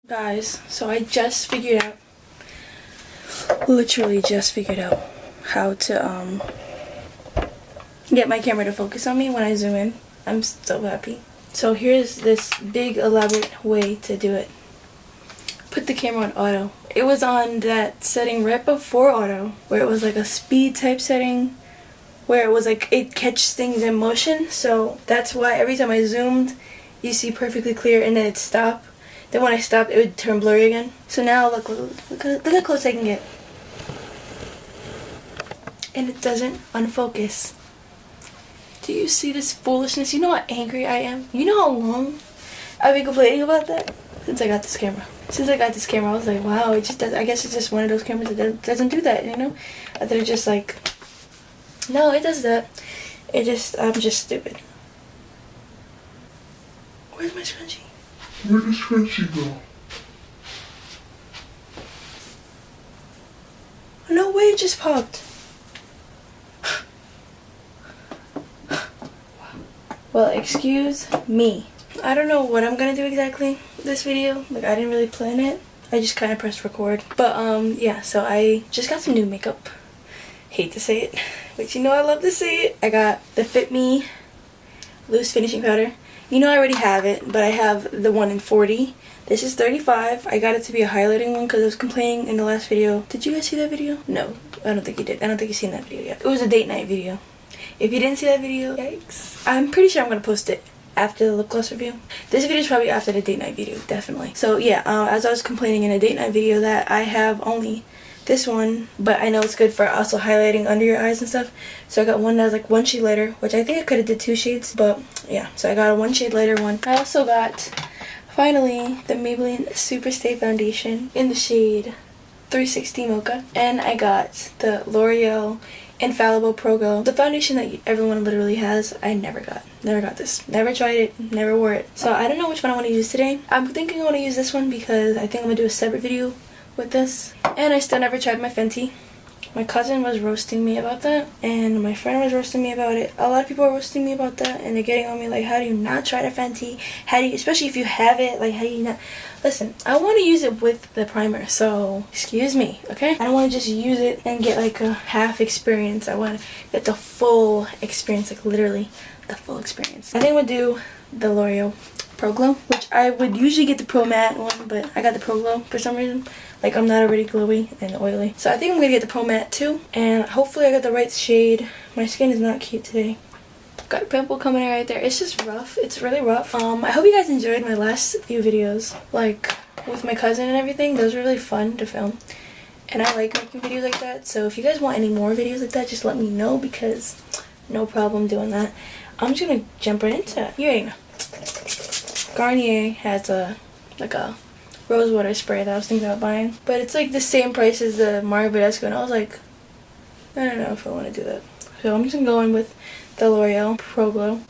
Guys, so I just figured out, literally just figured out how to get my camera to focus on me when I zoom in. I'm so happy. So here's this big elaborate way to do it. Put the camera on auto. It was on that setting right before auto where it was like a speed type setting where it was like it catches things in motion. So that's why every time I zoomed you see perfectly clear and then it stopped. Then when I stopped, it would turn blurry again. So now look how close I can get. And it doesn't unfocus. Do you see this foolishness? You know how angry I am? You know how long I've been complaining about that? Since I got this camera. Since I got this camera, I was like, wow, it just does. I guess it's just one of those cameras that doesn't do that, you know? I thought it just like, no, it does that. I'm just stupid. Where's my scrunchie? Where did scrunchie go? No way, it just popped. Well, excuse me. I don't know what I'm gonna do exactly this video. Like, I didn't really plan it. I just kind of pressed record. But yeah, so I just got some new makeup. Hate to say it, but you know I love to say it. I got the Fit Me loose finishing powder. You know I already have it, but I have the one in 40. This is 35. I got it to be a highlighting one because I was complaining in the last video. Did you guys see that video? No, I don't think you did. I don't think you've seen that video yet. It was a date night video. If you didn't see that video, yikes. I'm pretty sure I'm going to post it after the lip gloss review. This video is probably after the date night video, definitely. So yeah, as I was complaining in a date night video that I have only this one, but I know it's good for also highlighting under your eyes and stuff. So I got one that was like one shade lighter, which I think I could have did 2 shades, but yeah. So I got a 1 shade lighter one. I also got, finally, the Maybelline Super Stay Foundation in the shade 360 Mocha. And I got the Loreal Infallible Pro Glow. The foundation that everyone literally has, I never got. Never got this. Never tried it. Never wore it. So I don't know which one I want to use today. I'm thinking I want to use this one because I think I'm going to do a separate video with this. And I still never tried my Fenty. My cousin was roasting me about that, and my friend was roasting me about it. A lot of people are roasting me about that, and they're getting on me like, how do you not try the Fenty? How do you, especially if you have it, like, how do you not? Listen, I want to use it with the primer, so excuse me, okay? I don't want to just use it and get like a half experience. I want to get the full experience, like literally the full experience. I think I'm going to do the L'Oreal Pro Glow, which I would usually get the Pro Matte one, but I got the Pro Glow for some reason. Like, I'm not already glowy and oily. So I think I'm going to get the Pro Matte too. And hopefully I got the right shade. My skin is not cute today. Got a pimple coming in right there. It's just rough. It's really rough. I hope you guys enjoyed my last few videos. Like, with my cousin and everything. Those were really fun to film. And I like making videos like that. So if you guys want any more videos like that, just let me know, because no problem doing that. I'm just going to jump right into it. You already know. Garnier has a rose water spray that I was thinking about buying, but it's like the same price as the Mario Badescu, and I was like, I don't know if I want to do that. So I'm just gonna go in with the L'Oreal Pro Glow.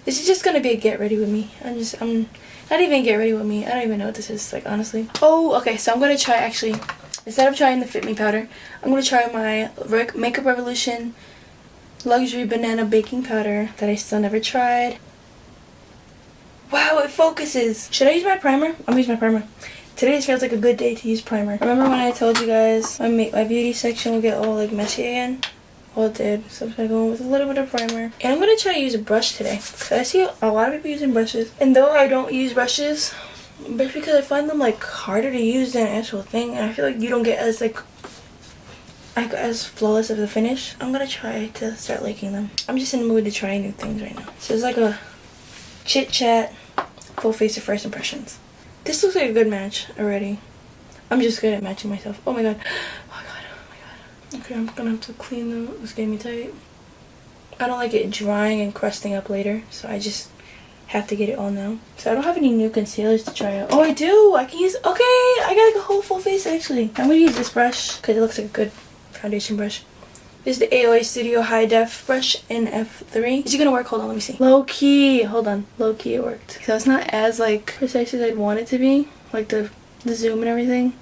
This is just gonna be a get ready with me. I'm not even get ready with me. I don't even know what this is, like, honestly. Oh, okay, so I'm gonna try, actually, instead of trying the Fit Me powder, I'm gonna try my Makeup Revolution Luxury Banana Baking Powder that I still never tried. Wow, it focuses. Should I use my primer? I'm gonna use my primer. Today feels like a good day to use primer. Remember when I told you guys my beauty section will get all like messy again? Well, it did. So I'm gonna go in with a little bit of primer. And I'm gonna try to use a brush today, because I see a lot of people using brushes. And though I don't use brushes, but because I find them like harder to use than an actual thing, and I feel like you don't get as as flawless of a finish, I'm gonna try to start liking them. I'm just in the mood to try new things right now. So it's like a chit chat, full face of first impressions. This looks like a good match already. I'm just good at matching myself. Oh my god. Oh my god. Oh my god. Okay, I'm gonna have to clean them. It's getting me tight. I don't like it drying and crusting up later, so I just have to get it all now. So I don't have any new concealers to try out. Oh, I do. I can use. Okay, I got like a whole full face actually. I'm gonna use this brush because it looks like a good foundation brush. This is the AOA Studio High Def brush in F3. Is it gonna work? Hold on, let me see. Low key, hold on. Low key it worked. So it's not as like precise as I'd want it to be, like the zoom and everything.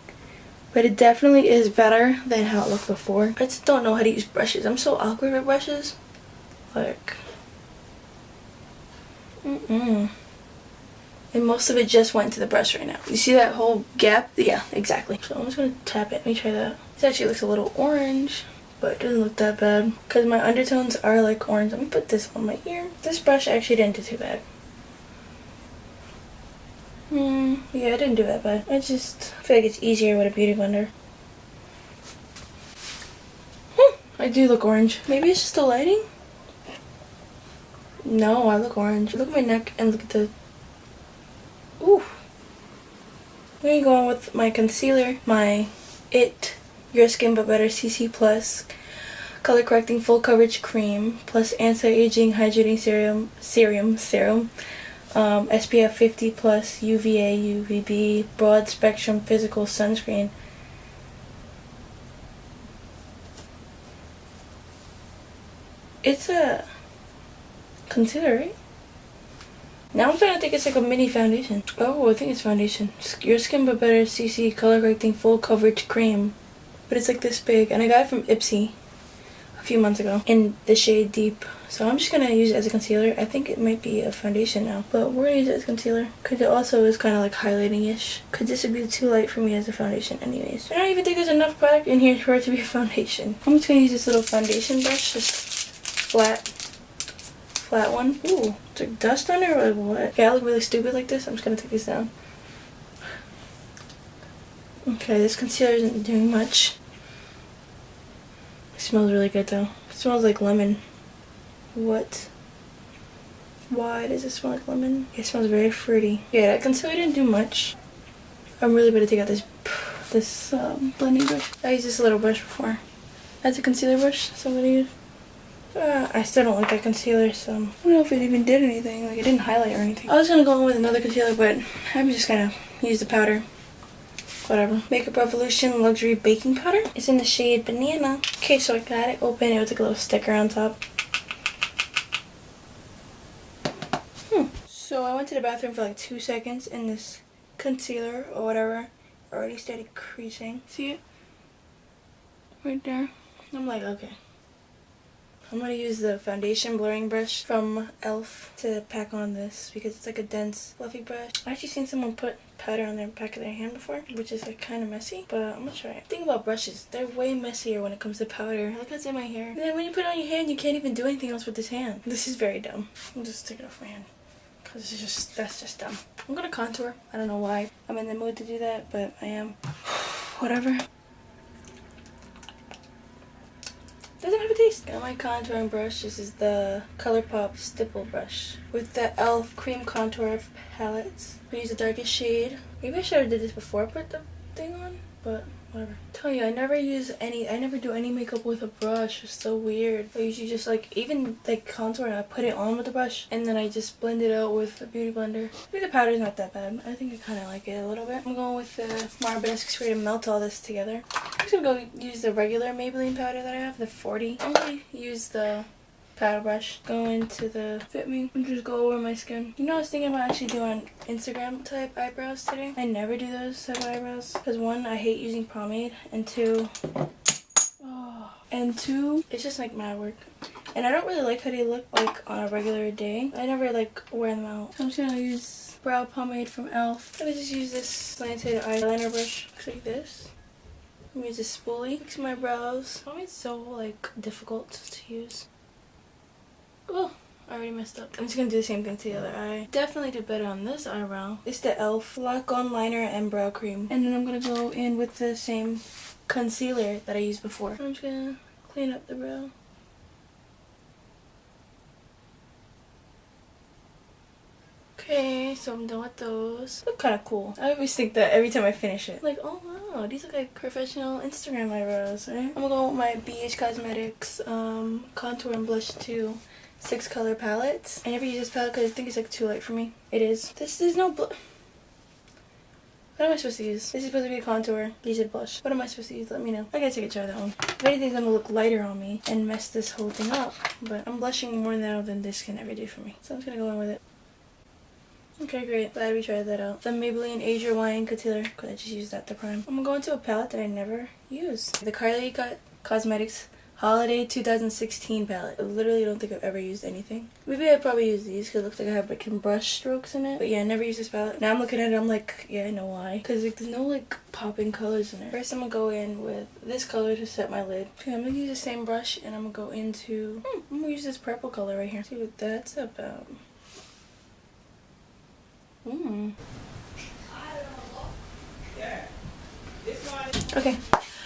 But it definitely is better than how it looked before. I just don't know how to use brushes. I'm so awkward with brushes. Like, And most of it just went to the brush right now. You see that whole gap? Yeah, exactly. So I'm just going to tap it. Let me try that. This actually looks a little orange, but it doesn't look that bad. Because my undertones are like orange. Let me put this on my ear. This brush actually didn't do too bad. Yeah, it didn't do that bad. I just feel like it's easier with a beauty blender. I do look orange. Maybe it's just the lighting? No, I look orange. Look at my neck and look at the... Ooh. I'm going to go on with my concealer. My Your Skin But Better CC Plus Color Correcting Full Coverage Cream plus Anti-Aging Hydrating Serum. SPF 50 plus UVA, UVB, Broad Spectrum Physical Sunscreen. It's a concealer, right? Now I'm starting to think it's like a mini foundation. Oh, I think it's foundation. Your Skin But Better CC Color Correcting Full Coverage Cream. But it's like this big. And I got it from Ipsy a few months ago in the shade Deep. So I'm just going to use it as a concealer. I think it might be a foundation now. But we're going to use it as concealer. Because it also is kind of like highlighting-ish. Because this would be too light for me as a foundation anyways. I don't even think there's enough product in here for it to be a foundation. I'm just going to use this little foundation brush. Just flat one. Ooh, is there dust on it or what? Yeah, I look really stupid like this. I'm just going to take this down. Okay, this concealer isn't doing much. It smells really good though. It smells like lemon. What? Why does it smell like lemon? It smells very fruity. Yeah, that concealer didn't do much. I'm really going to take out this blending brush. I used this little brush before. As a concealer brush, so I'm going to use. I still don't like that concealer, so I don't know if it even did anything. Like, it didn't highlight or anything. I was going to go in with another concealer, but I'm just going to use the powder. Whatever. Makeup Revolution Luxury Baking Powder. It's in the shade Banana. Okay, so I got it open. It was like a little sticker on top. So I went to the bathroom for like 2 seconds and this concealer or whatever already started creasing. See it? Right there. I'm like, okay. I'm going to use the foundation blurring brush from e.l.f. to pack on this because it's like a dense, fluffy brush. I've actually seen someone put powder on their back of their hand before, which is like kind of messy, but I'm going to try it. The thing about brushes, they're way messier when it comes to powder. Look what's in my hair. And then when you put it on your hand, you can't even do anything else with this hand. This is very dumb. I'll just take it off my hand because that's just dumb. I'm going to contour. I don't know why I'm in the mood to do that, but I am. Whatever. Doesn't have a taste. Got my contouring brush. This is the ColourPop stipple brush with the e.l.f. cream contour palette. I use the darkest shade. Maybe I should have did this before I put the thing on, but whatever. Tell you, I never do any makeup with a brush. It's so weird. I usually just like even like contour and I put it on with the brush and then I just blend it out with a beauty blender. I think the powder's not that bad. I think I kind of like it a little bit. I'm going with the Marbesque spray to melt all this together. I'm just gonna go use the regular Maybelline powder that I have, the 40. I'm gonna use the powder brush, go into the Fit Me, and just go over my skin. You know, I was thinking about actually doing Instagram type eyebrows today. I never do those type of eyebrows because one, I hate using pomade, and two, it's just like mad work. And I don't really like how they look like on a regular day. I never like wear them out. So I'm just gonna use brow pomade from e.l.f. I'm gonna just use this slanted eyeliner brush. Looks like this. I'm gonna use this spoolie. Fix my brows. Pomade's so like difficult to use. Oh, I already messed up. I'm just gonna do the same thing to the other eye. Definitely did better on this eyebrow. It's the e.l.f. Lock On Liner and Brow Cream. And then I'm gonna go in with the same concealer that I used before. I'm just gonna clean up the brow. Okay, so I'm done with those. Look kind of cool. I always think that every time I finish it. Like, oh wow, these look like professional Instagram eyebrows, right? I'm gonna go with my BH Cosmetics Contour and Blush 2 6 color palettes. I never use this palette because I think it's like too light for me. It is. There's no What am I supposed to use? This is supposed to be a contour. These are blush. What am I supposed to use? Let me know. I gotta take a try of that one. If anything's gonna look lighter on me and mess this whole thing up. But I'm blushing more now than this can ever do for me. So I'm just gonna go in with it. Okay, great. Glad we tried that out. The Maybelline Age Your Wine Concealer, because I just used that to prime. I'm going to go into a palette that I never use. The Kylie Cosmetics Holiday 2016 palette. I literally don't think I've ever used anything. Maybe I probably use these because it looks like I have like some brush strokes in it. But yeah, I never used this palette. Now I'm looking at it, I'm like, yeah, I know why. Because like, there's no like popping colors in it. First I'm gonna go in with this color to set my lid. Okay, I'm gonna use the same brush and I'm gonna go into, I'm gonna use this purple color right here. See what that's about. Okay.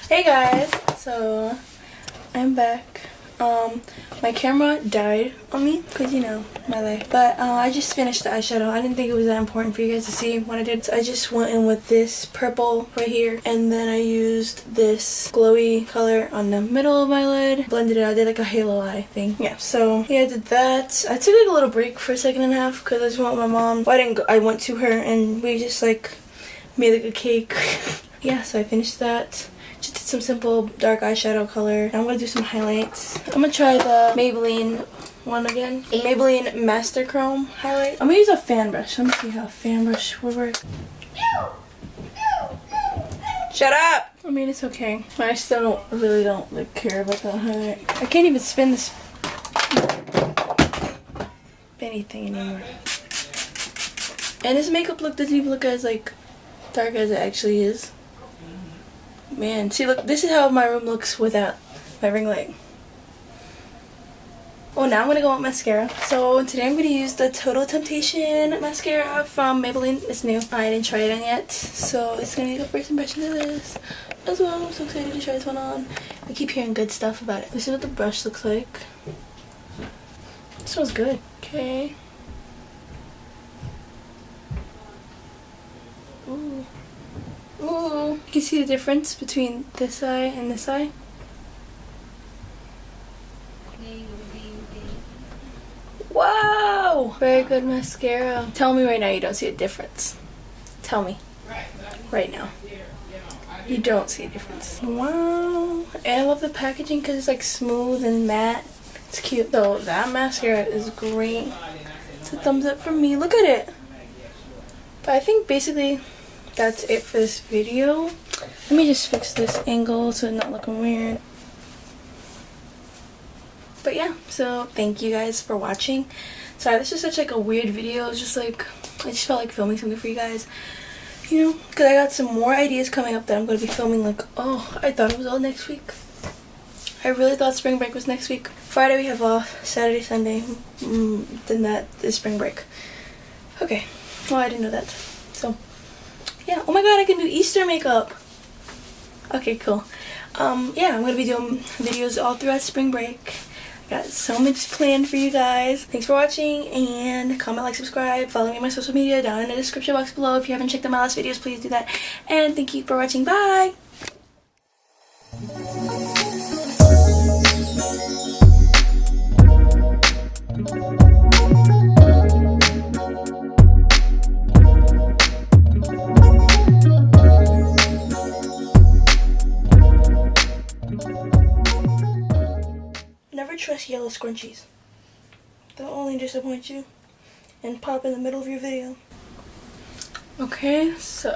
Hey guys, so I'm back. My camera died on me because, you know, my life. But I just finished the eyeshadow. I didn't think it was that important for you guys to see what I did. So I just went in with this purple right here, and then I used this glowy color on the middle of my lid. Blended it out. I did like a halo eye thing. Yeah, so yeah, I did that. I took like a little break for a second and a half because I just went with my mom. Well, I didn't go. I went to her and we just like made like a cake. Yeah, so I finished that. Just did some simple dark eyeshadow color. Now I'm gonna do some highlights. I'm gonna try the Maybelline one again. Maybelline Master Chrome highlight. I'm gonna use a fan brush. Let me see how a fan brush will work. Shut up! I mean, it's okay. I still really don't like care about that highlight. I can't even spin this spinny thing anymore. And this makeup look doesn't even look as like dark as it actually is. Man, see, look, this is how my room looks without my ring light. Oh, now I'm gonna go with mascara. So today I'm gonna use the Total Temptation mascara from Maybelline. It's new. I didn't try it on yet, so it's gonna be the first impression of this as well. I'm so excited to try this one on. I keep hearing good stuff about it. This is what the brush looks like. It smells good. Okay. Ooh. Ooh. You can see the difference between this eye and this eye. Wow! Very good mascara. Tell me right now you don't see a difference. Tell me. Right now. You don't see a difference. Wow. And I love the packaging because it's like smooth and matte. It's cute. So that mascara is great. It's a thumbs up from me. Look at it. But I think basically that's it for this video. Let me just fix this angle so it's not looking weird. But yeah, so thank you guys for watching. Sorry, this is such like a weird video. It's just like, I just felt like filming something for you guys. You know, because I got some more ideas coming up that I'm going to be filming. Like, oh, I thought it was all next week. I really thought spring break was next week. Friday we have off. Saturday, Sunday. Then that is spring break. Okay. Well, I didn't know that. So yeah, oh my god, I can do Easter makeup. Okay, cool. Yeah, I'm gonna be doing videos all throughout spring break. I got so much planned for you guys. Thanks for watching, and comment, like, subscribe, follow me on my social media down in the description box below. If you haven't checked out my last videos, please do that. And thank you for watching. Bye! Never trust yellow scrunchies. They'll only disappoint you and pop in the middle of your video. Okay, so